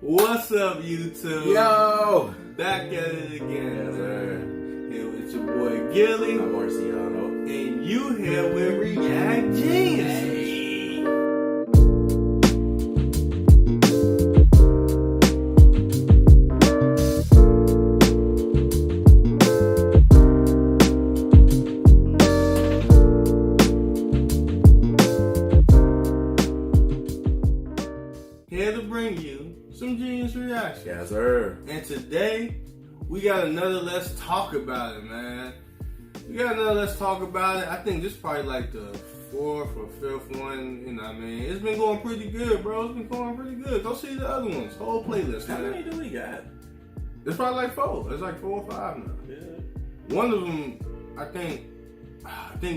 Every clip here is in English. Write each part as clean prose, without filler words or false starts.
What's up, YouTube? Yo! Back at it again. Yes, sir. Here with your boy Gilly. I'm Marciano. And you here with React Geniuses. Here to bring you some genius reactions. Yes, sir. And today, we got another Let's Talk About It, man. We got another Let's Talk About It. I think this is probably like the fourth or fifth one. You know what I mean? It's been going pretty good, bro. It's been going pretty good. Go see the other ones. Whole playlist, How man. many do we got? It's probably like four. It's like 4 or 5 now. Yeah. One of them, I think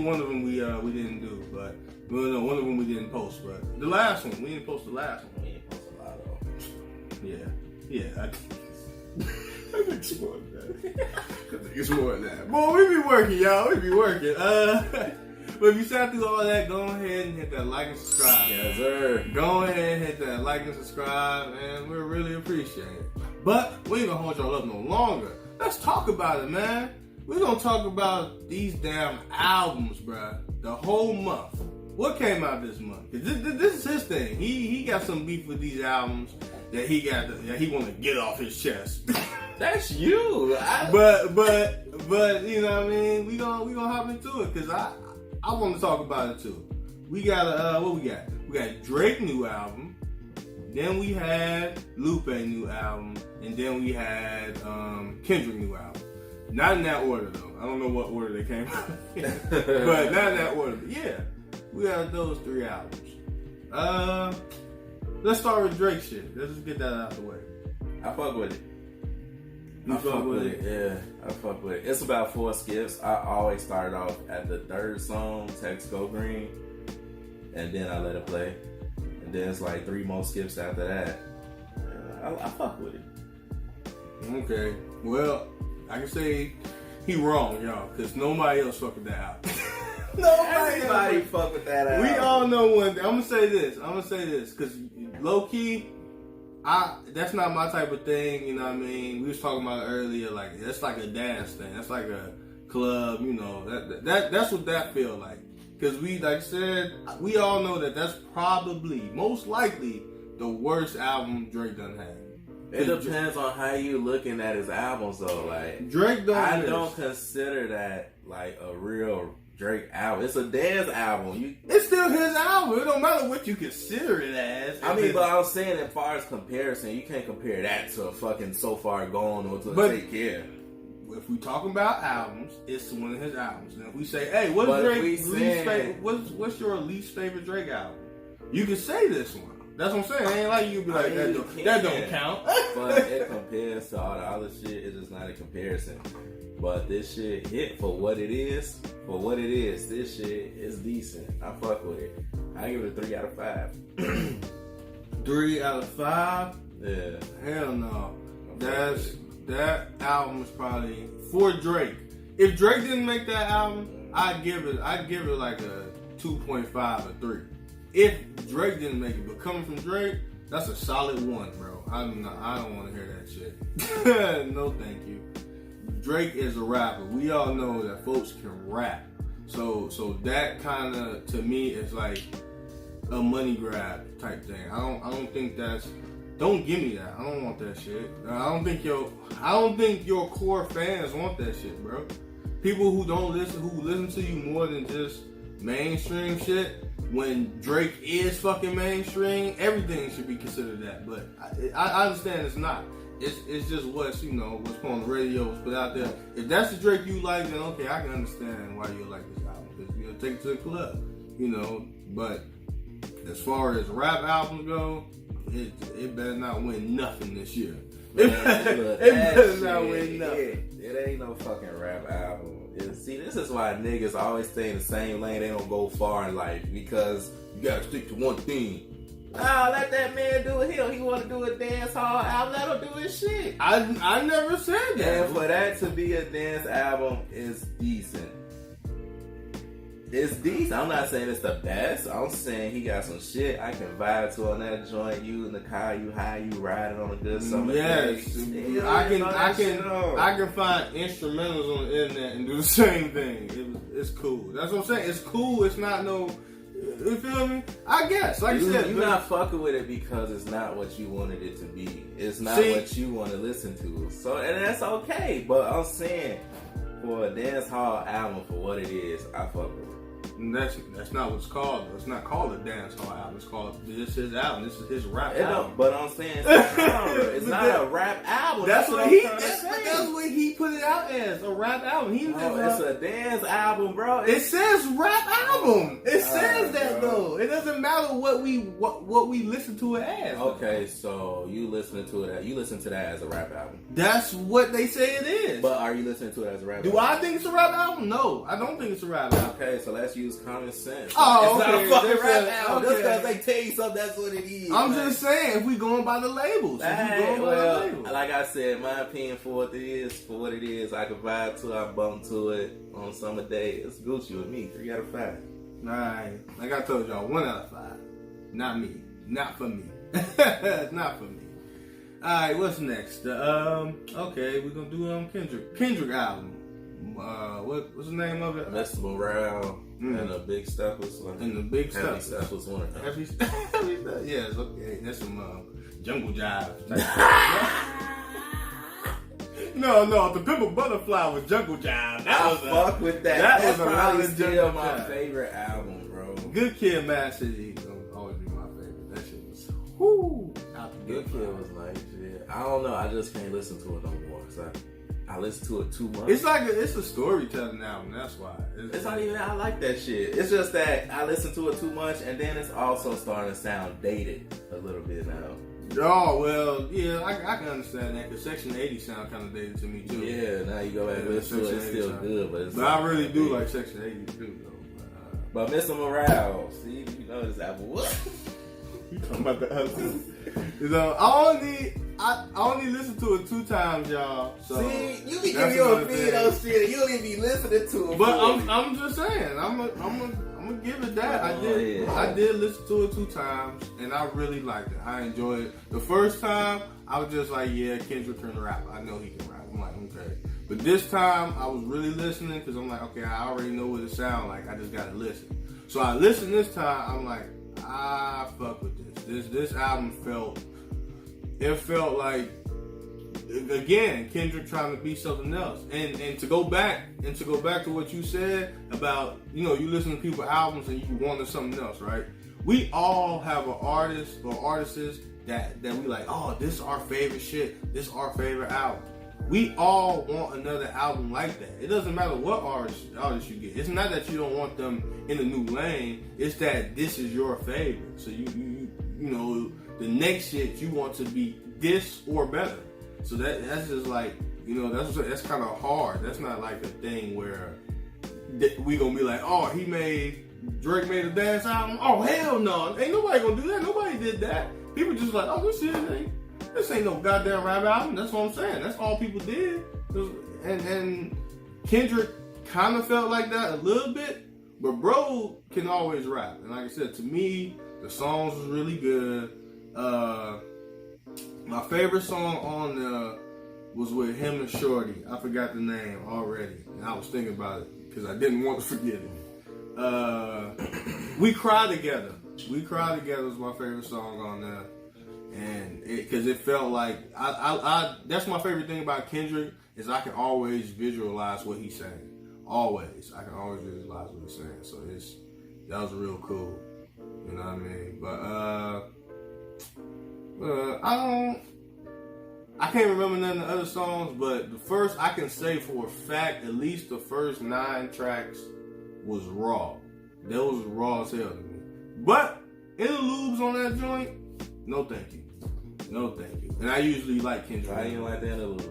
one of them we didn't do, but well, no, one of them we didn't post. But the last one, we didn't post the last one. We ain't post a lot though. Yeah. I think it's more than that. I think it's more than that. Boy, we be working, y'all. We be working. But if you sat through all that, go ahead and hit that like and subscribe. Yes, sir. Go ahead and hit that like and subscribe, and we really appreciate it. But we ain't gonna hold y'all up no longer. Let's talk about it, man. We're gonna talk about these damn albums, bruh. The whole month. What came out this month? This is his thing. He got some beef with these albums that he want to get off his chest. That's you. But you know what I mean. We gonna hop into it because I want to talk about it too. We got what we got? We got Drake new album. Then we had LUPE new album, and then we had Kendrick new album. Not in that order though. I don't know what order they came out in, but not in that order. But yeah, we got those 3 albums. Let's start with Drake shit. Let's just get that out the way. I fuck with it. You fuck with it? Yeah, I fuck with it. It's about 4 skips. I always start off at the 3rd song, Text Go Green, and then I let it play. And then it's like 3 more skips after that. I fuck with it. Okay. Well, I can say he wrong, y'all, because nobody else fuck with that album. Everybody fuck with that album. We all know one thing. I'm gonna say this, because low key, that's not my type of thing. You know what I mean? We was talking about it earlier. Like that's like a dance thing. That's like a club. You know that's what that feel like. Because we, like I said, we all know that that's probably most likely the worst album Drake done had. It depends on how you looking at his albums though. Like Drake I don't consider that like a real Drake album. It's a dance album. It's still his album. It don't matter what you consider it as. I mean, but I was saying as far as comparison, you can't compare that to a fucking So Far Gone or to Take Care. If we talking about albums, it's one of his albums. And if we say, hey, what's your least favorite Drake album? You can say this one. That's what I'm saying. It ain't like you be like, that don't count. But it compares to all the other shit. It's just not a comparison. But this shit hit for what it is. For what it is, this shit is decent. I fuck with it. I give it a 3 out of 5. 3 out of 5? Yeah. Hell no. That album is probably for Drake. If Drake didn't make that album, I'd give it like a 2.5 or 3. If Drake didn't make it, but coming from Drake, that's a solid 1, bro. I don't want to hear that shit. No, thank you. Drake is a rapper. We all know that folks can rap. So that kind of, to me, is like a money grab type thing. I don't think that's. Don't give me that. I don't want that shit. I don't think your core fans want that shit, bro. People who listen to you more than just mainstream shit. When Drake is fucking mainstream, everything should be considered that. But I understand it's not. It's just what's put on the radio, what's put out there. If that's the Drake you like, then okay, I can understand why you like this album. Because take it to the club, But as far as rap albums go, it better not win nothing this year. It better not win nothing. It ain't no fucking rap album. See, this is why niggas always stay in the same lane. They don't go far in life because you gotta stick to one thing. Let that man do it. He want to do a dance hall album. Let him do his shit. I never said that. And for that to be a dance album is decent. It's decent. I'm not saying it's the best. I'm saying he got some shit I can vibe to on that joint. You in the car, you high, you riding on a good summer day. Yes, I can find instrumentals on the internet and do the same thing. It's cool. That's what I'm saying. It's cool. It's not no. You feel me? I guess. Like you said, you're not fucking with it because it's not what you wanted it to be. It's not what you want to listen to. So, and that's okay. But I'm saying, for a dance hall album, for what it is, I fuck with it. And that's not what it's called. It's not called a dance hall album. It's called this is his album. This is his rap album. But I'm saying it's not a rap album. That's what he put it out as, a rap album. It's a dance album, bro. It says rap album. It says that though. It doesn't matter what we listen to it as. Okay, so you listen to that as a rap album. That's what they say it is. But are you listening to it as a rap album? Do I think it's a rap album? No, I don't think it's a rap album. Okay, so let's use common sense. Oh, it's okay. not a fucking rap album. Okay. Just because they tell you something, that's what it is. I'm just saying, if we going by the labels. Like I said, my opinion for what it is, I can vibe to it, I bump to it on summer day. It's Gucci with me, 3 out of 5. Alright, like I told y'all, 1 out of 5. Not me. Not for me. It's not for me. Alright, what's next? Okay, we're gonna do Kendrick album. What's the name of it? Mr. Morale and the Big Stuff was one. And the Big Heavy Stuff. Stuff was one of them. Heavy Stuff. Yes, okay. That's some jungle jive. No, the Pimple Butterfly was jungle jive. Fuck with that. That's probably still my favorite album, bro. Good Kid, Mad City gonna always be my favorite. That shit was whoo. Good Kid was like shit. I don't know. I just can't listen to it no more. I listen to it too much. It's a storytelling album. That's why. It's not even. I like that shit. It's just that I listen to it too much, and then it's also starting to sound dated a little bit now. Oh well, yeah, I can understand that because Section 80 sound kind of dated to me too. Yeah, now you go back and listen to it. It's still good, but I really do like Section 80 too, though. But Mr. Morale, see, you know this album. What? You talking about the other? I only listened to it 2 times, y'all. So see, you be giving your opinion on shit, and you don't even be listening to it. But I'm just saying, I'm gonna give it that. I did listen to it 2 times, and I really liked it. I enjoyed it. The first time, I was just like, yeah, Kendrick can rap. I know he can rap. I'm like, okay. But this time, I was really listening because I'm like, okay, I already know what it sounds like. I just gotta listen. So I listened this time. I'm like, I fuck with this. This album felt like, again, Kendrick trying to be something else. And to go back to what you said about, you listen to people's albums and you wanted something else, right? We all have an artist or artists that we like, oh, this is our favorite shit. This is our favorite album. We all want another album like that. It doesn't matter what artist you get. It's not that you don't want them in a new lane. It's that this is your favorite. So you the next shit you want to be this or better. So that's just like, that's kind of hard. That's not like a thing where we gonna be like, oh, Drake made a dance album. Oh, hell no. Ain't nobody gonna do that. Nobody did that. People just like, oh, this ain't no goddamn rap album. That's what I'm saying. That's all people did. And Kendrick kind of felt like that a little bit, but bro can always rap. And like I said, to me, the songs was really good. My favorite song on there was with him and Shorty. I forgot the name already, and I was thinking about it because I didn't want to forget it. We Cry Together. We Cry Together was my favorite song on there, and because it felt like I that's my favorite thing about Kendrick is I can always visualize what he's saying. Always, I can always visualize what he's saying. So that was real cool. You know what I mean? But I can't remember none of the other songs, but the first, I can say for a fact, at least the first 9 tracks was raw. That was raw as hell to me. But interludes on that joint, no thank you. No thank you. And I usually like Kendrick. I didn't like the interludes.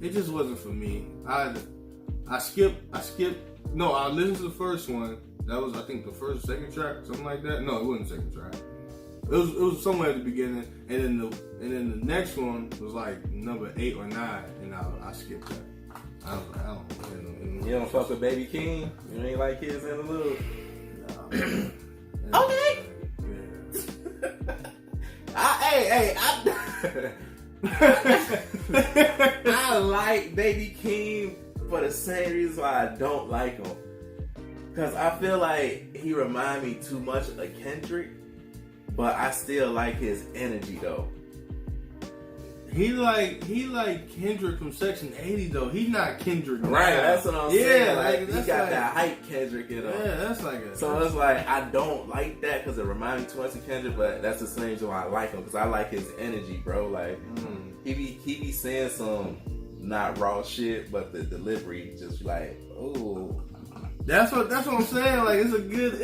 It just wasn't for me. I skipped. No, I listened to the first one. That was, I think, the first, second track, something like that. No, it wasn't the second track. It was somewhere at the beginning, and then the next one was like number 8 or 9, and I skipped that. I don't. You don't fuck with Baby King? You ain't like his in the loop? No. Okay. I like Baby King for the same reason why I don't like him. Because I feel like he remind me too much of Kendrick, but I still like his energy though. He like Kendrick from Section 80 though. He's not Kendrick. Right, now. that's what I'm saying. Like, he got like, that hype Kendrick in him. Yeah, that's like a. So it's like I don't like that because it reminds me too much of Kendrick, but that's the same reason why I like him because I like his energy, bro. Like he be saying some not raw shit, but the delivery just like, ooh. That's what I'm saying. Like it's a good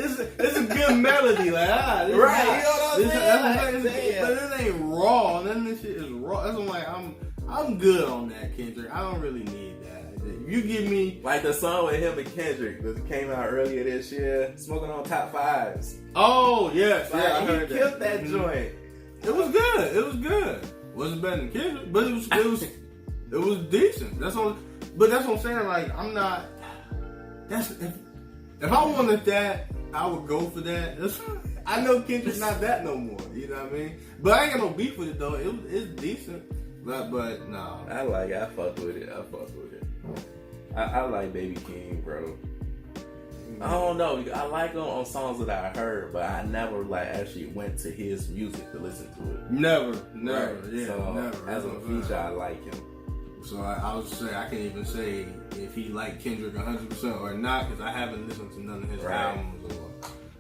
melody. Like right, you know what I'm saying? But it ain't raw. None of this shit is raw. That's what I'm like. I'm good on that, Kendrick. I don't really need that. If you give me like the song with him and Kendrick that came out earlier this year, "Smoking on Top Fives." Oh yes, like, yeah, I he heard killed that Mm-hmm. joint. It was good. It was good. Wasn't better than Kendrick, but it was decent. That's all. But that's what I'm saying. Like I'm not. That's if I wanted that, I would go for that. I know Kendrick's not that no more. You know what I mean? But I ain't got no beef with it though. It's decent. But no. I fuck with it. I like Baby King, bro. I don't know. I like him on songs that I heard, but I never like actually went to his music to listen to it. Never. Right. Yeah, so never. As a feature, I like him. So I was say I can't even say if he liked Kendrick 100% or not because I haven't listened to none of his albums or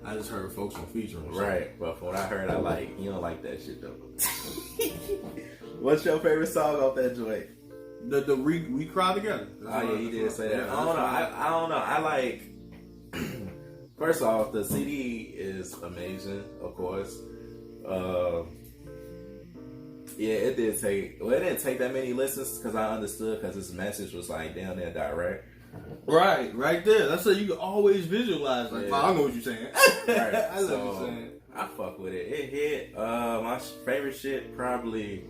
I just heard folks on featuring. Right, but from what I heard, I like you don't like that shit though. What's your favorite song off that joint? The We Cry Together. Oh yeah, he did say that. Yeah, I don't know. I like. First off, the CD is amazing, of course. Yeah, it did take. Well, it didn't take that many listens because I understood because his message was like down there direct. Right there. That's how you can always visualize. Like, I know what you're saying. Right. I know what you're saying. I fuck with it. It hit. My favorite shit probably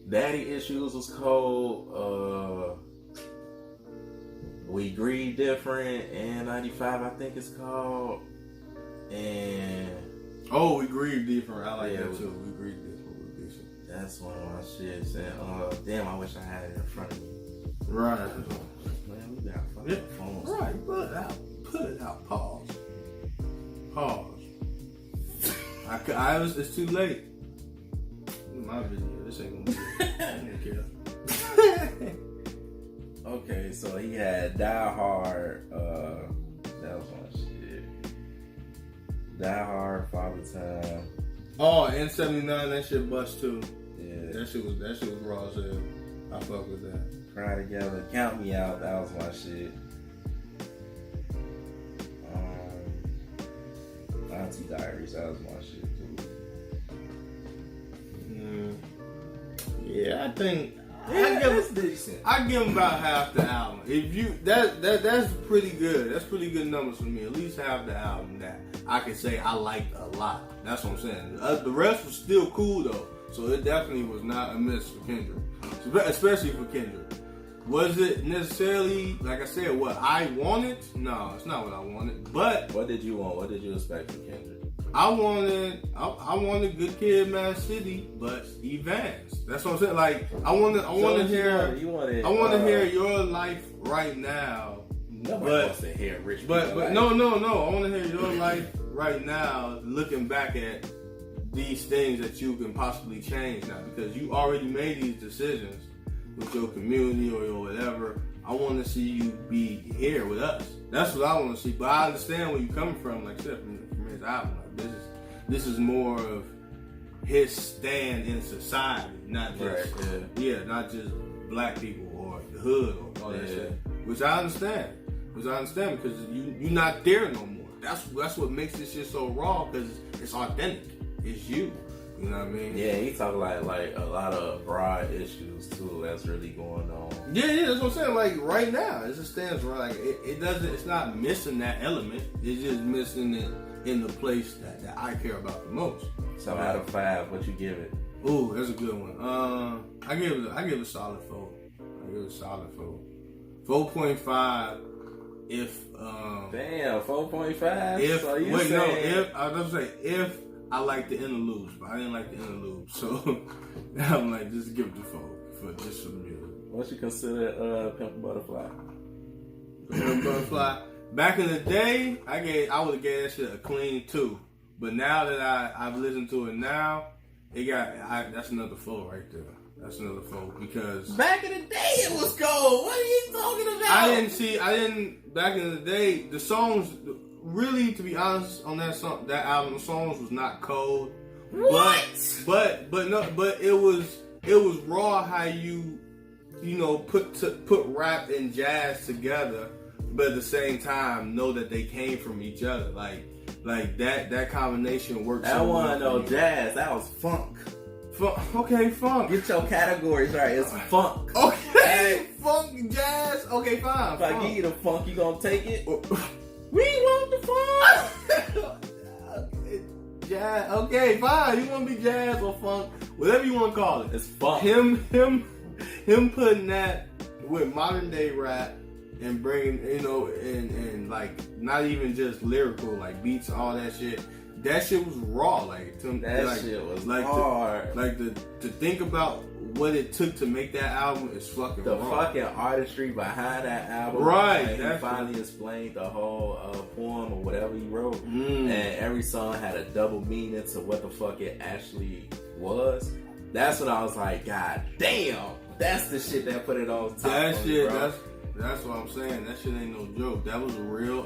Daddy Issues was cold. We Grieve Different and 95 I think it's called. And We Grieve Different. I like that too. We Grieve Different. That's one of my shits. And damn, I wish I had it in front of me. Right. Man, we got fucking phones. Right. Put it out. Pause. It's too late. My video. This ain't gonna be it. I don't care. Okay, so he had Die Hard. That was my shit. Die Hard, Father Time. Oh, and 79, that shit bust too. Yeah. That shit was raw as hell. I fuck with that. Cry Together, Count Me Out, that was my shit. Auntie Diaries, that was my shit too. Yeah, I think that's decent. I give him about half the album. If you that's pretty good. That's pretty good numbers for me. At least half the album that I can say I liked a lot. That's what I'm saying. The rest was still cool though. So it definitely was not a miss for Kendrick, especially for Kendrick. Was it necessarily, like I said, what I wanted? No, it's not what I wanted. But what did you want? What did you expect from Kendrick? I wanted Good Kid, Mad City, but advanced. That's what I'm saying. Like I want to hear your life right now. Nobody wants to hear Rich people. But no. I want to hear your life right now, looking back at these things that you can possibly change now because you already made these decisions with your community or your whatever. I want to see you be here with us. That's what I want to see. But I understand where you're coming from. Like I said, from his album, like this is more of his stand in society, not just not just black people or the hood or all that shit. Which I understand. Because you're not there no more. That's what makes this shit so raw because it's authentic. It's you. You know what I mean? Yeah, he talk like a lot of broad issues too. That's really going on. Yeah, that's what I'm saying. Like right now, it just stands right. Like it doesn't. It's not missing that element. It's just missing it in the place that I care about the most. So out of 5, what you give it? Ooh, that's a good one. I give it a solid 4. 4.5 if Damn, 4.5. if so you wait no saying... if I was gonna say if I like the interludes, but I didn't like the interludes, so I'm like just give it the 4 for just for the music. What you consider Pimp a Butterfly? Pimp Butterfly. Back in the day, I would have gave that shit a clean 2, but now that I've listened to it now, that's another 4 right there. That's another 4 because back in the day it was cold. What are you talking about? I didn't back in the day the songs really, to be honest, on that album the songs was not cold. What? But it was raw how you know put rap and jazz together, but at the same time know that they came from each other. Like that combination works. I want to know jazz. That was funk. Okay, funk. Get your categories right. It's funk. Okay, funk, jazz. Okay, fine. If I give you the funk, you gonna take it? We want the funk. Jazz. Okay, fine. You want to be jazz or funk, whatever you want to call it. It's funk. Him putting that with modern day rap and bringing and like not even just lyrical like beats and all that shit. That shit was raw, like shit was like hard. To think about what it took to make that album is fucking raw. The fucking artistry behind that album, right? He finally explained the whole poem or whatever he wrote, and every song had a double meaning to what the fuck it actually was. That's when I was like, God damn, that's the shit that put it on top. That shit, bro. That's what I'm saying. That shit ain't no joke. It was a real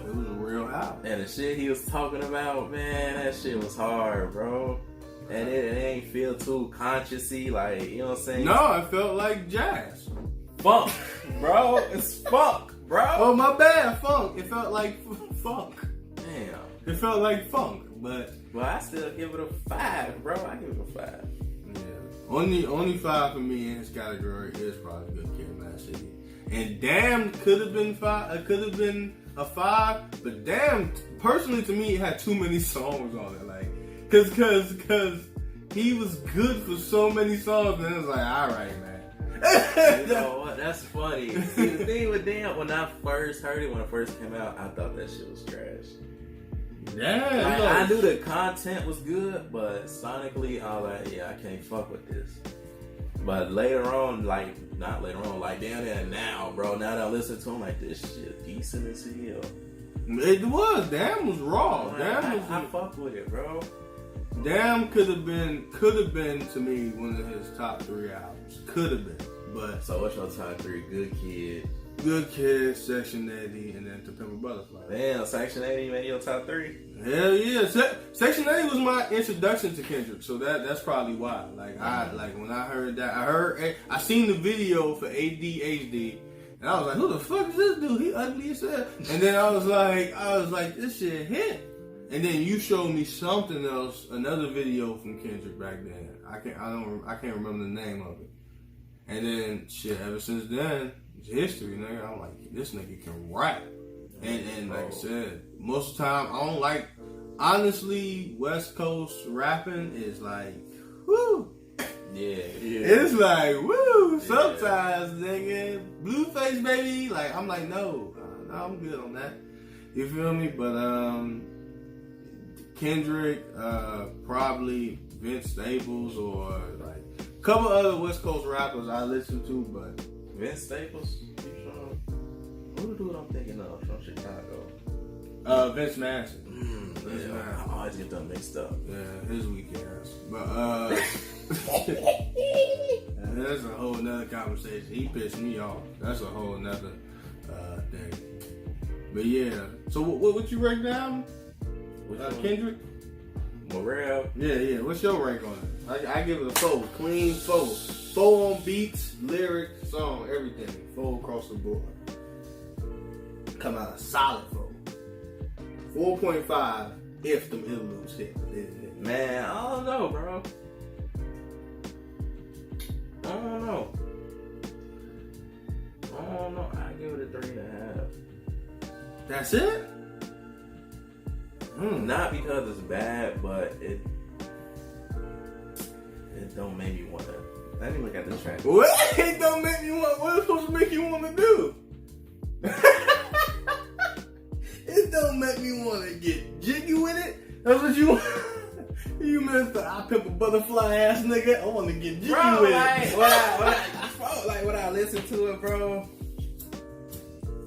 album. And the shit he was talking about, man, that shit was hard, bro. And it ain't feel too consciousy, like, you know what I'm saying? No, it felt like jazz. Funk, bro. It's funk, bro. Oh, my bad, funk. It felt like funk. Damn. It felt like funk, but I still give it a 5, bro. I give it a 5. Yeah. Only 5 for me in this category is probably Good Kid, Mad City. And Damn could have been 5. Could have been a 5, but Damn, personally to me, it had too many songs on it. Like, cause he was good for so many songs, and it was like, all right, man. You know what? That's funny. See, the thing with Damn, when I first heard it, when it first came out, I thought that shit was trash. Yeah, I knew the content was good, but sonically, I was like, yeah, I can't fuck with this. But later on, like down there now, bro. Now that I listen to him, like this shit decent as hell. It was. Damn was raw. I fuck with it, bro. Damn could have been to me one of his top 3 albums. Could have been, but so what's your top 3? Good Kid, Section 80, and then To Pimp a Butterfly. Damn, Section 80 made your top 3? Hell yeah. Section 80 was my introduction to Kendrick, so that's probably why. When I heard that, I seen the video for ADHD, and I was like, who the fuck is this dude? He ugly as hell. And then I was like, this shit hit. And then you showed me something else, another video from Kendrick back then. I can't remember the name of it. And then shit, ever since then, it's history, nigga. I'm like, this nigga can rap. And like I said, most of the time I don't like, honestly, West Coast rapping is like, woo. Yeah. It's like, woo. Sometimes, nigga, Blueface, baby. Like, I'm like, no, I'm good on that. You feel me? But Kendrick, probably Vince Staples, or like a couple other West Coast rappers I listen to, but Vince Staples? Who the dude I'm thinking of from Chicago? Vince Madison. I always get them mixed up. Yeah, his weak ass. But that's a whole nother conversation. He pissed me off. That's a whole nother thing. But yeah. So what you rank down? Kendrick? Morale? Yeah. What's your rank on it? I give it a 4. Clean 4. 4 on beats, lyric, song, everything. 4 across the board. Come out a solid 4. 4.5 if them interludes hit. Man, I don't know, bro. I don't know. I give it a 3.5. That's it? Not because it's bad, but it don't make me want to. Let me look at the track. What? It don't make me want. What is it supposed to make you want to do? make me want to get jiggy with it. That's what you want. You Mr. I Pimp a Butterfly ass nigga. I want to get jiggy with it. When I listened to it, bro,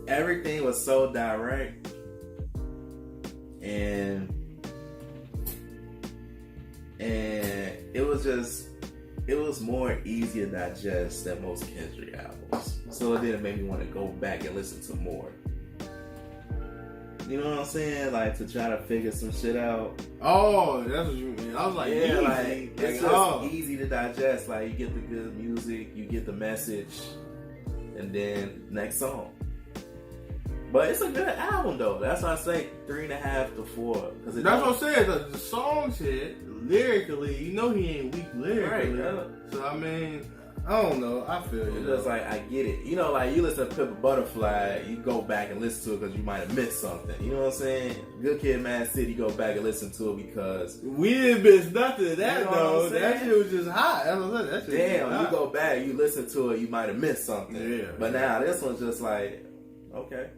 everything was so direct, and it was more easy to digest than most Kendrick albums. So it didn't make me want to go back and listen to more. You know what I'm saying? Like, to try to figure some shit out. Oh, that's what you mean. I was like, yeah, easy. like it's just easy to digest. Like, you get the good music, you get the message, and then next song. But it's a good album, though. That's why I say 3.5 to 4. That's what I'm saying. The song shit, lyrically, you know he ain't weak lyrically. Right, so, I mean, I don't know. I feel you. It's just like, I get it. You know, like, you listen to Pimp a Butterfly, you go back and listen to it because you might have missed something. You know what I'm saying? Good Kid, Mad City, go back and listen to it because... we didn't miss nothing of that, you know though. That shit was just hot. That's what I said. That shit damn, was hot. you go back, you listen to it, you might have missed something. Yeah. But now, this one's just like, okay.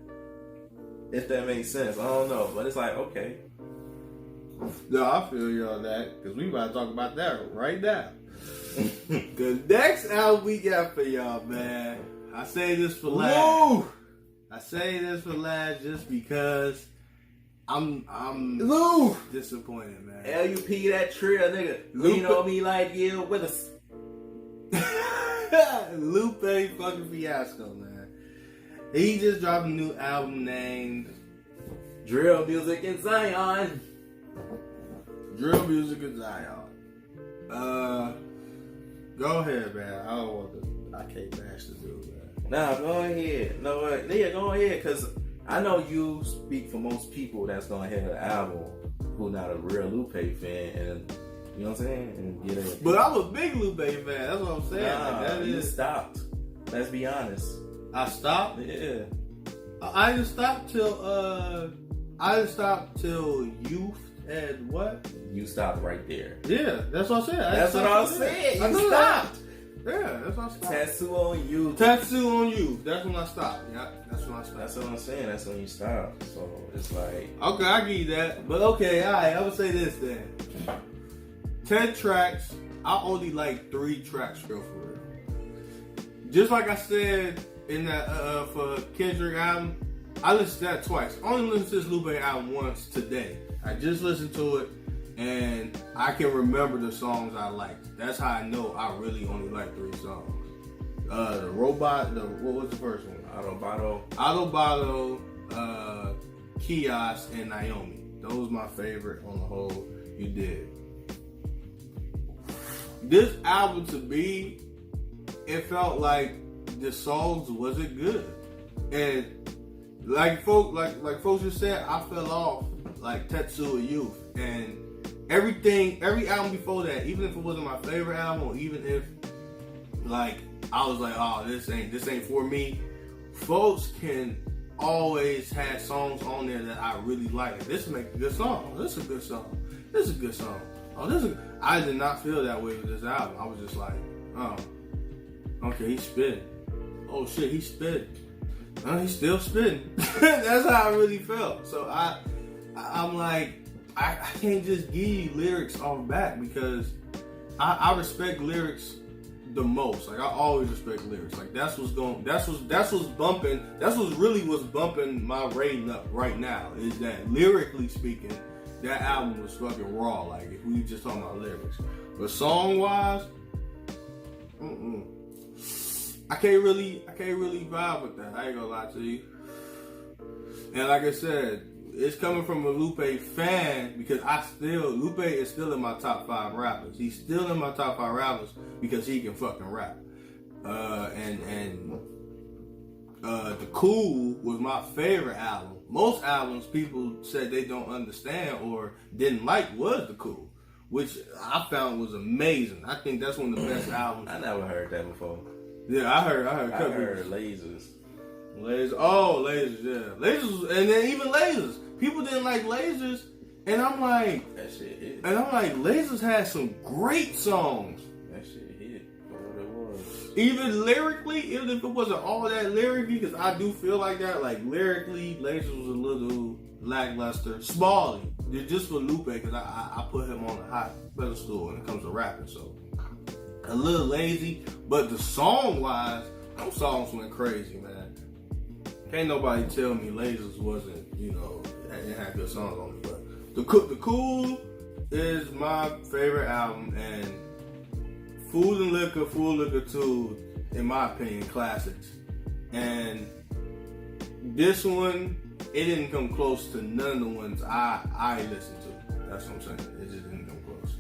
If that makes sense. I don't know. But it's like, okay. No, I feel you on that. Because we about to talk about that right now. The next album we got for y'all, man. I say this for last. Woo! I say this for last just because I'm disappointed, man. LUPE, that trill, nigga. Lean on me like you with us. Lupe fucking Fiasco, man. He just dropped a new album named Drill Music in Zion. Drill Music in Zion. Go ahead, man. I can't bash the dude, man. Nah, go ahead. No, yeah, go ahead, because I know you speak for most people that's gonna hear the album who not a real Lupe fan, and you know what I'm saying? And get it. But I'm a big Lupe fan. That's what I'm saying. Nah, like, you stopped. Let's be honest. I stopped. Yeah. I didn't stop till Youth and what? You stopped right there. Yeah, that's what I said. That's what I was saying. You stopped. Yeah, that's what I stopped. Tattoo on You. Tattoo on You. That's when I stopped. Yeah, that's when I stopped. That's what I'm saying. That's when you stopped. So it's like, okay, I give you that. But okay, alright, I would say this then. 10 tracks. I only like 3 tracks for real. Just like I said in that for Kendrick album, I listened to that twice. I only listened to this Lupe album once today. I just listened to it and I can remember the songs I liked. That's how I know I really only like 3 songs. The Robot, what was the first one? Autobottle, Kiosk, and Naomi. Those my favorite on the whole. You did. This album to me, it felt like the songs wasn't good, and like folks just said, I fell off like Tetsuo Youth, and every album before that, even if it wasn't my favorite album, or even if like I was like, oh, this ain't for me, folks can always have songs on there that I really like. This make a good song. This is a good song. This is a good song. I did not feel that way with this album. I was just like, oh, okay, he's spitting. Oh shit, he's spitting. He's still spitting. That's how I really felt. So I'm like, I can't just give you lyrics off back because I respect lyrics the most. Like I always respect lyrics. Like that's what's bumping. That's what really was bumping my rating up right now. Is that lyrically speaking, that album was fucking raw. Like if we just talking about lyrics, but song wise, I can't really vibe with that. I ain't gonna lie to you. And like I said, it's coming from a Lupe fan because Lupe is still in my top 5 rappers. He's still in my top 5 rappers because he can fucking rap. The Cool was my favorite album. Most albums people said they don't understand or didn't like was The Cool, which I found was amazing. I think that's one of the best albums. I never heard that before. Yeah, I heard Lasers. Lasers, yeah. Lasers, and then even Lasers. People didn't like Lasers, and I'm like, that shit hit. And I'm like, Lasers had some great songs. That shit hit for what it was. even lyrically, even if it wasn't all that lyricy, because I do feel like that, like lyrically, Lasers was a little lackluster. Smalley, just for Lupe, because I put him on a high pedestal when it comes to rapping, so a little lazy. But the song wise, those songs went crazy, man. Can't nobody tell me Lasers wasn't, it had good songs on it. But the Cool is my favorite album, and Food and Liquor 2, in my opinion, classics. And this one, it didn't come close to none of the ones I listened to. That's what I'm saying. It just didn't come close.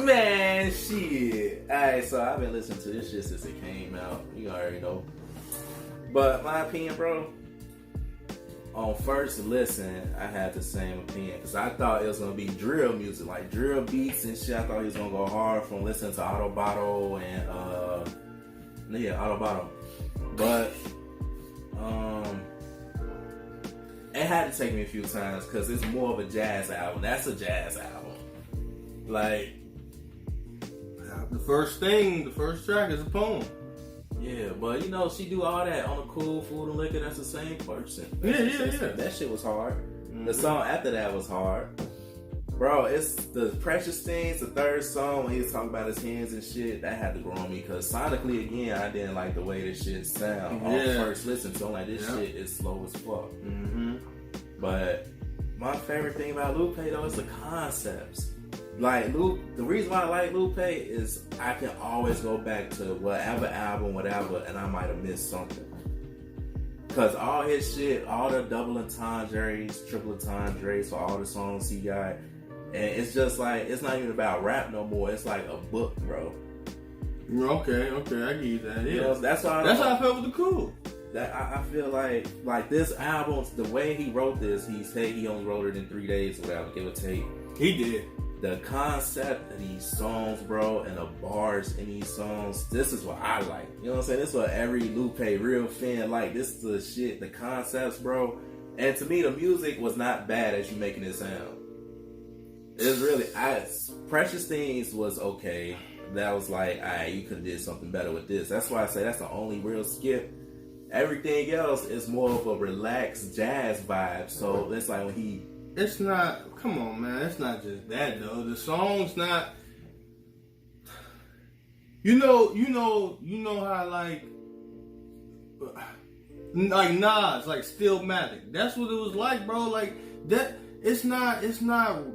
Man, shit. Alright, so I've been listening to this shit since it came out. You already know. But my opinion, bro, on first listen, I had the same opinion. Because I thought it was going to be drill music, like drill beats and shit. I thought he was going to go hard from listening to Autobottle and, Autobottle. But, it had to take me a few times because it's more of a jazz album. That's a jazz album. Like, the first track is a poem. Yeah, but she do all that on a Cool, Food and Liquor. That's the same person. Yeah. That shit was hard. Mm-hmm. The song after that was hard. Bro, it's the Precious Things, the third song when he was talking about his hands and shit. That had to grow on me because sonically, again, I didn't like the way this shit sound on first listen. So I'm like, this shit is slow as fuck. Mm-hmm. But my favorite thing about Lupe though is the concepts. Like Lupe, the reason why I like Lupe is I can always go back to whatever album, whatever, and I might have missed something. Cause all his shit, all the double entendres, triple entendres for all the songs he got, and it's just like it's not even about rap no more. It's like a book, bro. Okay, I get you that. Yeah, that's how I felt with the Cool. That I feel like this album, the way he wrote this, he said he only wrote it in 3 days or whatever, give or take. He did. The concept of these songs, bro, and the bars in these songs, this is what I like. You know what I'm saying? This is what every Lupe real fan like. This is the shit, the concepts, bro. And to me, the music was not bad as you making it sound. It's really, Precious Things was okay. That was like, alright, you could have did something better with this. That's why I say that's the only real skip. Everything else is more of a relaxed jazz vibe. So it's like when it's not, come on, man. It's not just that, though. The song's not, you know how like Nas, like Stillmatic. That's what it was like, bro. Like that. It's not weak.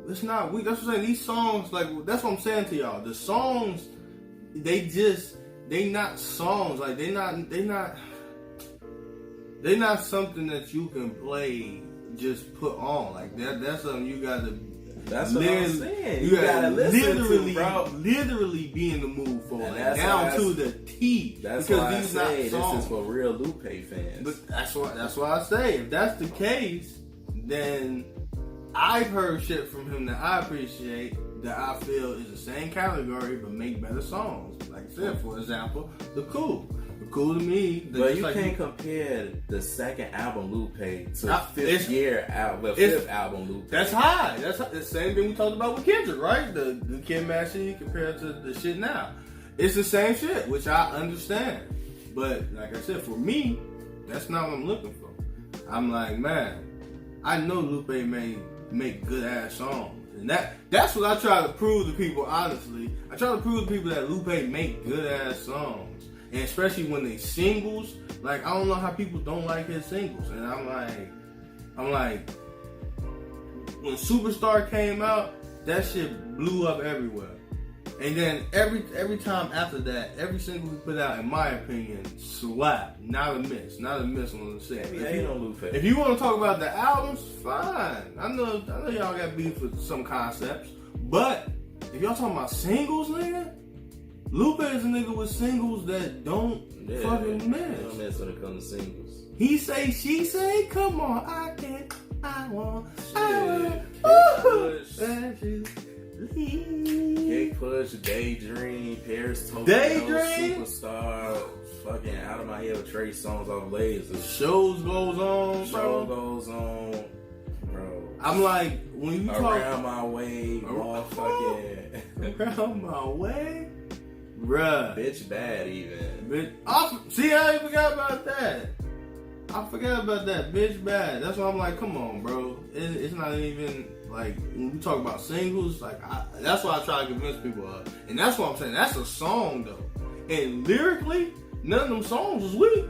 That's what I'm saying. These songs, like, that's what I'm saying to y'all. The songs, they not songs. Like they not something that you can play, just put on. Like that's something you gotta. That's what I'm saying. You gotta listen to, bro. Literally be in the mood for, like, down to the T. That's why I say this is for real Lupe fans. But that's why I say, if that's the case, then I've heard shit from him that I appreciate, that I feel is the same category but make better songs. Like I said, for example, The Cool. The Cool to me. But you can't compare the second album Lupe to fifth album Lupe. That's high. That's the same thing we talked about with Kendrick, right? The Kid Mashie compared to the shit now. It's the same shit, which I understand. But like I said, for me, that's not what I'm looking for. I'm like, man, I know Lupe make good ass songs. And that's what I try to prove to people, honestly. I try to prove to people that Lupe make good ass songs. And especially when they singles. Like, I don't know how people don't like his singles. And I'm like, when Superstar came out, that shit blew up everywhere. And then every time after that, every single he put out, in my opinion, slapped. Not a miss on the set. If you want to talk about the albums, fine. I know y'all got beef with some concepts, but if y'all talking about singles, nigga, Lupe is a nigga with singles that don't fucking miss. Don't miss when it comes to singles. He say, she say, come on, I can't, I want, Kick Push, Daydream, Paris Tokyo, Superstar, fucking Out of My Head with Trey Songz off Lasers. Show goes on, bro. I'm like, when you talk Around My Way, motherfucking Around My Way. Bruh. Bitch bad even. See, I forgot about that. I forgot about that. Bitch bad. That's why I'm like, come on, bro. It's not even like when we talk about singles. Like that's why I try to convince people of. And that's what I'm saying. That's a song though. And lyrically, none of them songs was weak.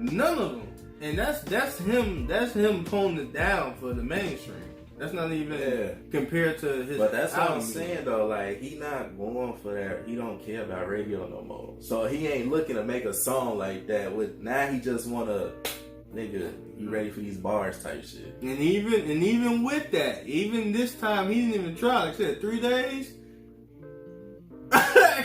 None of them. And that's him. That's him toning it down for the mainstream. That's not even compared to his. But that's what I'm saying though. Like he not going for that. He don't care about radio no more. So he ain't looking to make a song like that. Now he just wanna, nigga, you ready for these bars type shit. And even with that, even this time he didn't even try. Like I said, 3 days.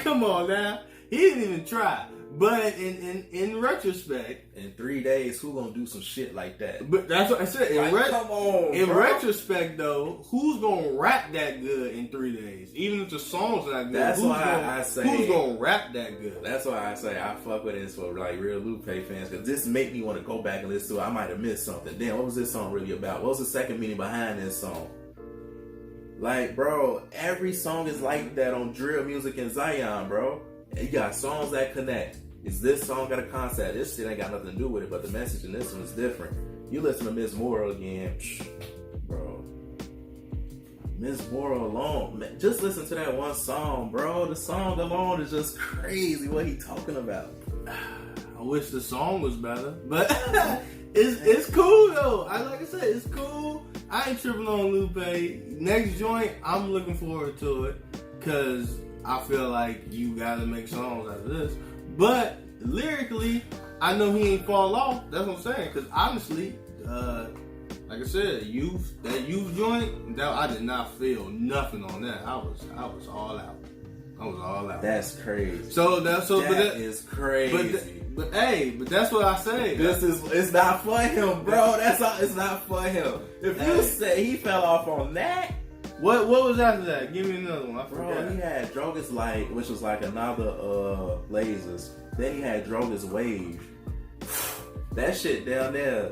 Come on now, he didn't even try. But in retrospect, in 3 days, who gonna do some shit like that? But that's what I said. Come on, in bro. retrospect, though, who's gonna rap that good in 3 days? Even if the song's not good, that's why I say who's gonna rap that good? That's why I say I fuck with this for like real Lupe fans, because this make me want to go back and listen to it. I might have missed something. Damn, what was this song really about? What was the second meaning behind this song? Like, bro, every song is like that on drill music in Zion, bro. You got songs that connect. Is this song got a concept? This shit ain't got nothing to do with it, but the message in this one is different. You listen to Miss Moral again, bro. Miss Moral alone, man, just listen to that one song, bro. The song alone is just crazy. What he talking about? I wish the song was better, but it's cool though. Like I said, it's cool. I ain't tripping on Lupe. Next joint, I'm looking forward to it because I feel like you gotta make songs out of this. But lyrically, I know he ain't fall off. That's what I'm saying. Because honestly, like I said, that youth joint, I did not feel nothing on that. I was all out. I was all out. That's crazy. That is crazy. But that's what I say. It's not for him, bro. It's not for him. If you say he fell off on that. What was after that? Give me another one. I forgot. Bro, he had Drogas Light, which was like another Lasers. Then he had Drogas Wave. That shit down there,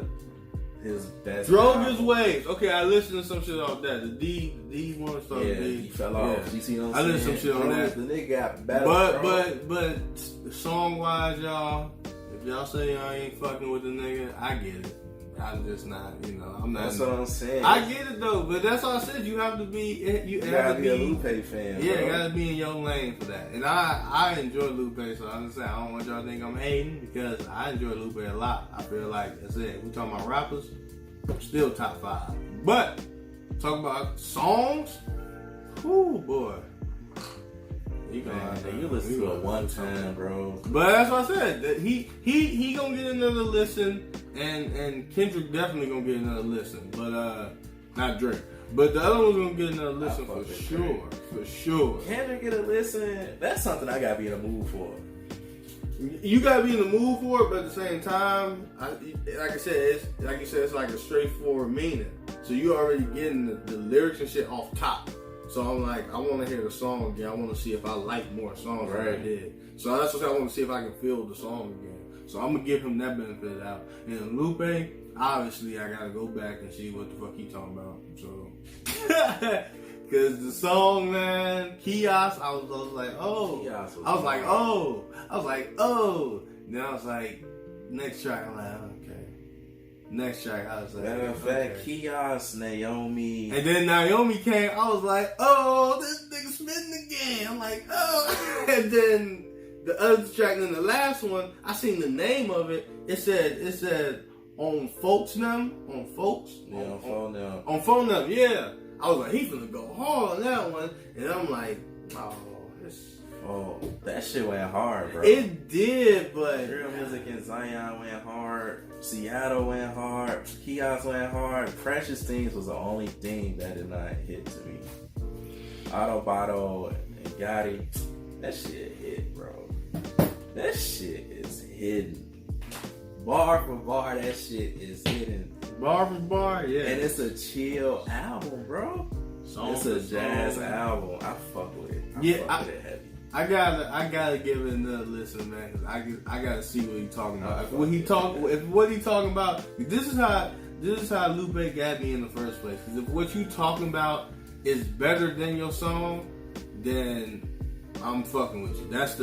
his best. Drogas Wave. Okay, I listened to some shit off that. The D one stuff. Yeah, he fell off. Yeah. You see what I'm saying? I listened to some shit on that. The nigga got better. But song wise, y'all, if y'all say y'all ain't fucking with the nigga, I get it. I'm just not, I'm not. That's what I'm saying. I get it though, but that's all I said. You have to be, you gotta be a Lupe fan. Yeah, bro. You gotta be in your lane for that. And I enjoy Lupe, so I understand. I don't want y'all to think I'm hating because I enjoy Lupe a lot. I feel like I said, we talking about rappers, still top 5. But talking about songs, whoo boy. You listen to it one time, bro. But that's what I said. That he gonna get another listen, and Kendrick definitely gonna get another listen. But not Drake. But the other one's gonna get another listen for sure. For sure. Kendrick get a listen. That's something I gotta be in the mood for. You gotta be in the mood for it, but at the same time, like I said, it's like a straightforward meaning. So you already getting the lyrics and shit off top. So I'm like, I want to hear the song again. I want to see if I like more songs than I did. So that's what I want to see if I can feel the song again. So I'm gonna give him that benefit out. And Lupe, obviously, I gotta go back and see what the fuck he talking about. So, because the song, man, Kiosk, I was like, oh, I was like, oh. Then I was like, next track, I'm like, okay. Next track, I was like, matter of fact, Kiosk, Naomi. And then Naomi came, I was like, oh, this nigga spitting again. I'm like, oh. And then the other track, and then the last one, I seen the name of it. It said, on Folks Now. On Folks? Yeah, on Phone Now. On Phone Now, yeah. I was like, he's gonna go hard on that one. And I'm like, oh, that shit went hard, bro. It did, but Real Music in Zion went hard. Seattle went hard. Kiosk went hard. Precious Things was the only thing that did not hit to me. Autobotto and Gotti, that shit hit, bro. That shit is hidden. Bar for bar, that shit is hidden. Bar for bar, yeah. And it's a chill album, bro. It's a jazz album. I fuck with it. I fuck with it heavy. I gotta give it another listen, man. Cause I gotta see what he's talking about. If what he talking about, this is how Lupe got me in the first place. Because if what you talking about is better than your song, then I'm fucking with you. That's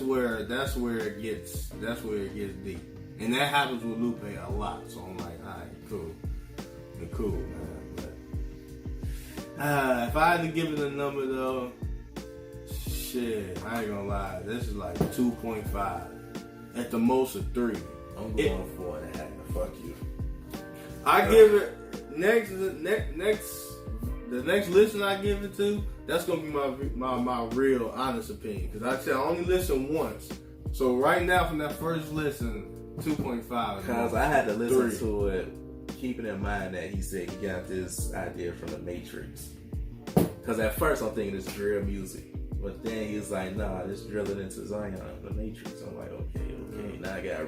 where it gets deep, and that happens with Lupe a lot. So I'm like, all right, cool, man. But if I had to give it a number though, shit, I ain't gonna lie, this is like 2.5, at the most a 3. I'm going 4.5. Fuck you. I give it the next listen I give it to, that's gonna be my real honest opinion. Because I said I only listened once. So right now from that first listen, 2.5. Because I had to listen to it, keeping in mind that he said he got this idea from the Matrix. Because at first I'm thinking it's drill music. But then he was like, nah, this drilling into Zion, the Matrix. I'm like, okay. Now I gotta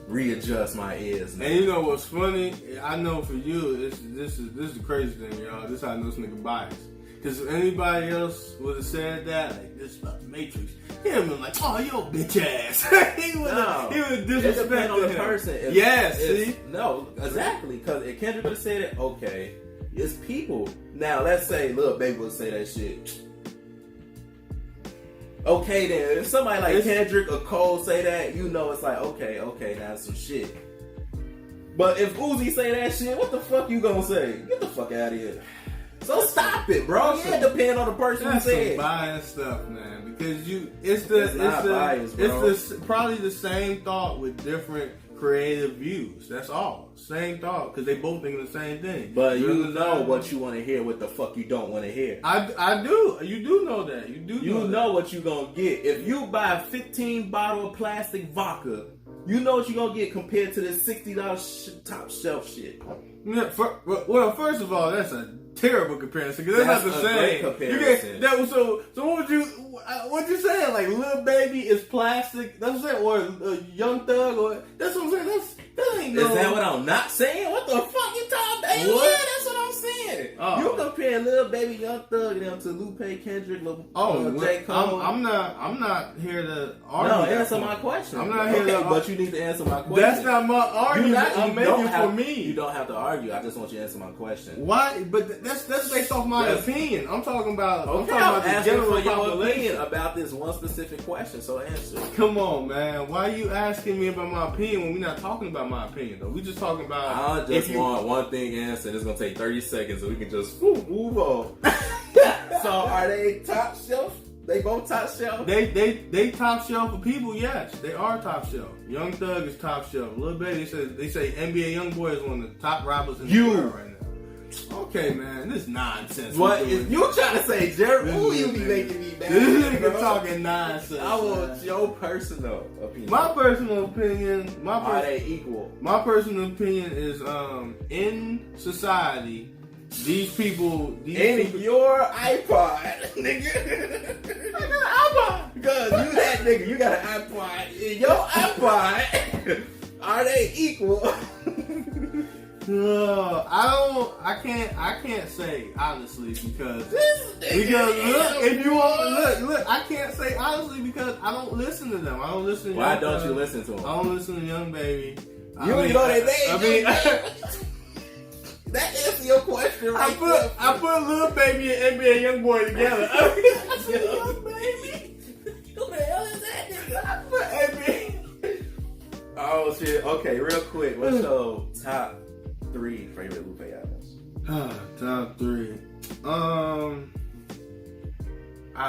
readjust my ears now. And you know what's funny? I know for you, this is the crazy thing, y'all. This is how I know this nigga biased. Because if anybody else would have said that, like, this is about the Matrix, he would have been like, oh, yo, bitch ass. he would have disrespected it depends on the him. person. See? No, exactly. Because if Kendrick would have said it, okay, it's people. Now, let's say Lil Baby would say that shit. Okay, then if somebody like Kendrick or Cole say that, you know it's like, okay, now that's some shit. But if Uzi say that shit, what the fuck you gonna say? Get the fuck out of here. So stop it, bro. It depends on the person who said it. That's some biased stuff, man. Because it's probably the same thought with different creative views. That's all. Same thought, because they both think the same thing. But you know what you want to hear, what the fuck you don't want to hear. I do. You do know that. You know what you gonna get. If you buy a 15 bottle of plastic vodka, you know what you gonna get compared to this $60 top shelf shit. Yeah, well, first of all, that's a terrible comparison, because that's not the same. Comparison. So what you saying? Like, Lil Baby is plastic? That's what I'm saying. Or Young Thug? Or that's what I'm saying. That ain't no. Is that what I'm not saying? What the fuck you talking about? Yeah, that's what I'm saying. Oh. You compare Lil Baby, Young Thug, to Lupe, Kendrick, J. Cole. I'm not here to argue. No, answer my question. I'm not here to. But you need to answer my question. That's not my argument. I'm making for me. You don't have to argue. I just want you to answer my question. Why? But that's based off my opinion. I'm talking about. Okay, I'm asking for your opinion about this one specific question. So answer. Come on, man. Why are you asking me about my opinion when we're not talking about my opinion though? We just talking about. I just want one thing answered. It's gonna take 30 seconds, so we can just move on. So are they top shelf? They both top shelf? They top shelf for people, yes. They are top shelf. Young Thug is top shelf. Lil Baby, they say NBA YoungBoy is one of the top rappers in the world right now. Okay, man, this is nonsense. What is you trying to say, Jerry? Who you be making me mad? This nigga talking nonsense. I want your personal opinion. My personal opinion. Are they equal? My personal opinion is, in society, these people. Your iPod, nigga. I got an iPod. Because you that nigga, you got an iPod. In your iPod, are they equal? No, I can't say honestly because if you want look, I can't say honestly because I don't listen to them. I don't listen to Why don't you listen to them? I don't listen to Young Baby. You know their name. That answers your question right there. I put Lil Baby and NBA YoungBoy together. Lil Baby? Who the hell is that nigga? I put NBA. Oh shit. Okay, real quick. What's your top 3 favorite Lupe albums? Top 3.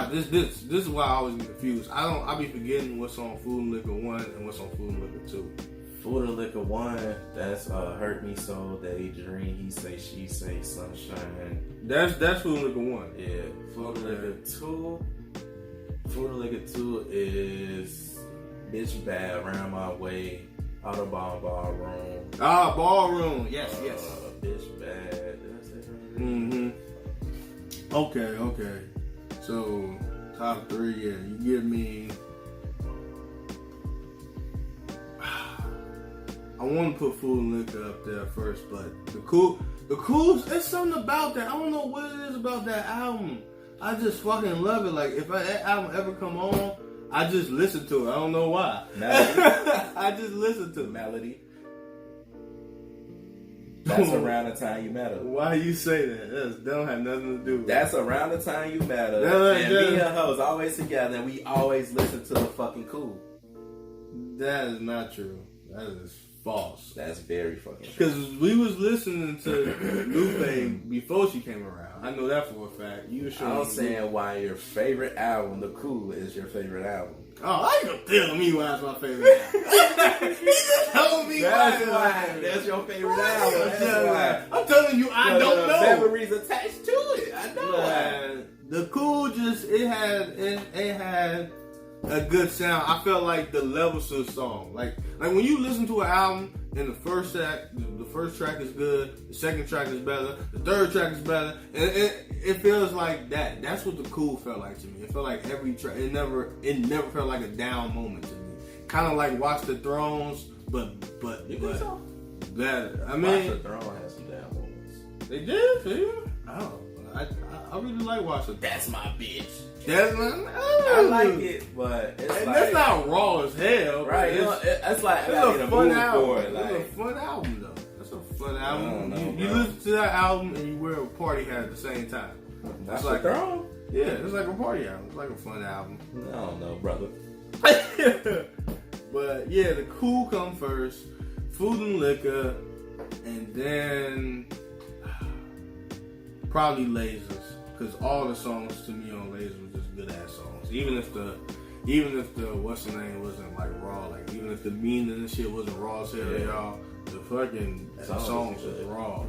This is why I always get confused. I be forgetting what's on Food and Liquor 1 and what's on Food and Liquor 2. Food and Liquor 1, that's Hurt Me So, Daydream, He Say, She Say, Sunshine. That's Food and Liquor 1. Yeah. Food and Liquor 2 is Bitch Bad, Round My Way, Autobahn Ballroom. Ballroom. Yes. Bitch Bad. Did I say that? Mm-hmm. Okay. So, top 3, yeah. You give me... I want to put Food and Liquor up there first, but the cool, there's something about that. I don't know what it is about that album. I just fucking love it. Like, if that album ever come on, I just listen to it. I don't know why. Melody? I just listen to it. Melody? That's around the time you met her. Why you say that? That don't have nothing to do with That's around the time you met her. And me and her was always together, and we always listen to the fucking Cool. That is not true. That is false. That's very fucking true. Because we was listening to Lupe before she came around. I know that for a fact. You sure? I'm saying why your favorite album, The Cool, is your favorite album. Oh, I ain't gonna tell me why it's my favorite album. He just told me why. That's your favorite album. That's why. I'm telling you, I don't know. Memories attached to it. I know. Man, The Cool just it had a good sound. I felt like the levels of the song, like when you listen to an album and the first track is good, the second track is better, the third track is better, and it feels like that. That's what The Cool felt like to me. It felt like every track. It never felt like a down moment to me. Kind of like Watch the Thrones, but You think so? better. I mean, Watch the Throne has some down moments. they did. See? Oh, I really like Watch the Throne. That's my bitch. That's I like it, but it's and like, that's not raw as hell, right. It's like I gotta get a fun mood album. for it. Like, It's a fun album though. That's a fun I album. don't know, You bro. listen to that album and you wear a party hat at the same time. Watch It's the like Throne. Yeah, it's like a party album. It's like a fun album. I don't know, brother. But yeah, The Cool come first, Food and Liquor, and then probably Lasers. Because all the songs to me on Lasers were just good ass songs. Even if the what's the name wasn't like raw, like even if the meaning and shit wasn't raw as hell, y'all, the fucking songs was raw.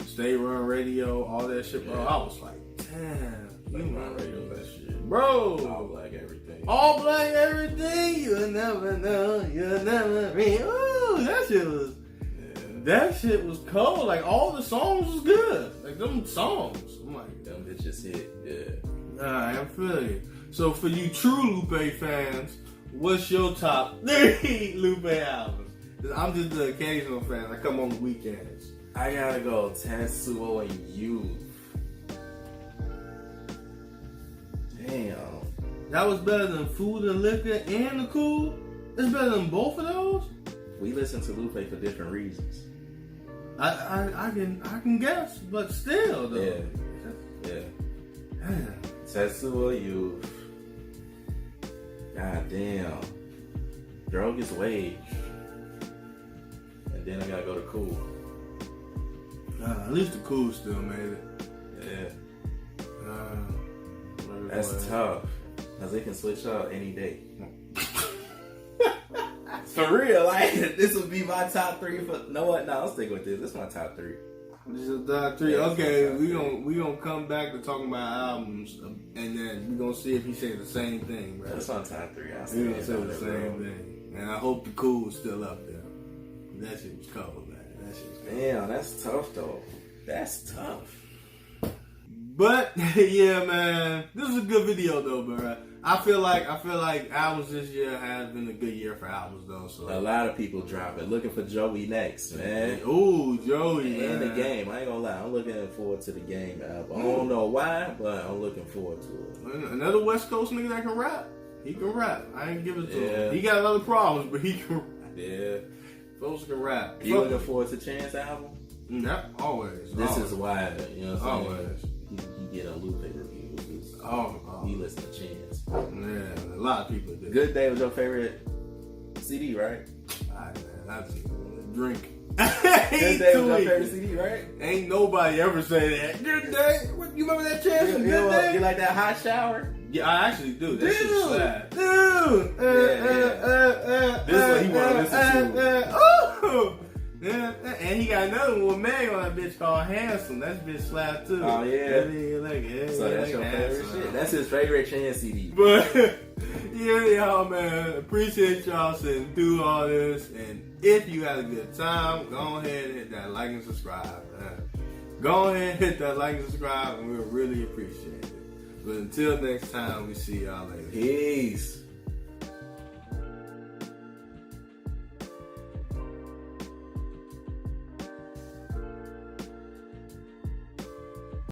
Stay Run Radio, all that shit, bro. I was like, damn, You Run Radio, that shit. bro. All Black everything. All Black everything, you'll never know, you'll never be. Ooh, that shit was cold. Like all the songs was good. Like them songs. I'm like, Them bitches hit, yeah. alright, I feel you. So for you true Lupe fans, what's your top 3 Lupe albums? 'Cause I'm just the occasional fan. I come on the weekends. I gotta go Tetsuo and You. Damn. That was better than Food and Liquor and The Cool? It's better than both of those? We listen to Lupe for different reasons. I can guess, but still though. Yeah. Damn. Tetsuo You. God damn. Droga's Wage. And then I gotta go to Cool. At least The Cool still made it. Yeah. Whatever That's it was. tough. Because they can switch up any day. For real, like, this would be my top 3 for... No, what? No, I'll stick with this. This is my top 3. This is top 3. Yeah, Okay, top we three. gonna come back to talking about albums, and then we gonna see if he says the same thing, bro. That's my top 3. I'll We gonna stick say with the it, same bro. thing, and I hope The Cool is still up there. That shit was cold, man. That shit was cold. Damn, that's tough, though. That's tough. But yeah, man, this is a good video though, bro. I feel like albums this year has been a good year for albums though. So A lot of people dropping. Looking for Joey next, man. Ooh, Joey, And man. the Game. I ain't gonna lie. I'm looking forward to the Game album. I don't know why, but I'm looking forward to it. Another West Coast nigga that can rap. He can rap. I ain't give it to Yeah. him. He got other problems, but he can rap. Yeah. Folks can rap. You looking forward to Chance album? Yeah, always. This always. is why, you know what I'm saying? Always. He get a Lupe review. Oh, He listen to Chance. yeah, a lot of people do. Good Day was your favorite CD, right? Alright, man, that's drink. Good Day was your favorite CD, right? Ain't nobody ever say that. Good day. What, you remember that chance? You, Good day. you like that hot shower? Yeah, I actually do. That shit's Dude. slap. Dude. This is what he wanna listen to. Oh. Yeah, and he got another one with Meg on that bitch called Handsome. That bitch slap too. Oh, yeah. That bitch like, yeah, So that's like your favorite Handsome. shit. That's his favorite Chance CD. But yeah, y'all, man, appreciate y'all sitting through all this. And if you had a good time, go ahead and hit that like and subscribe. Man. Go ahead and hit that like and subscribe, and we'll really appreciate it. But until next time, we see y'all later. Peace.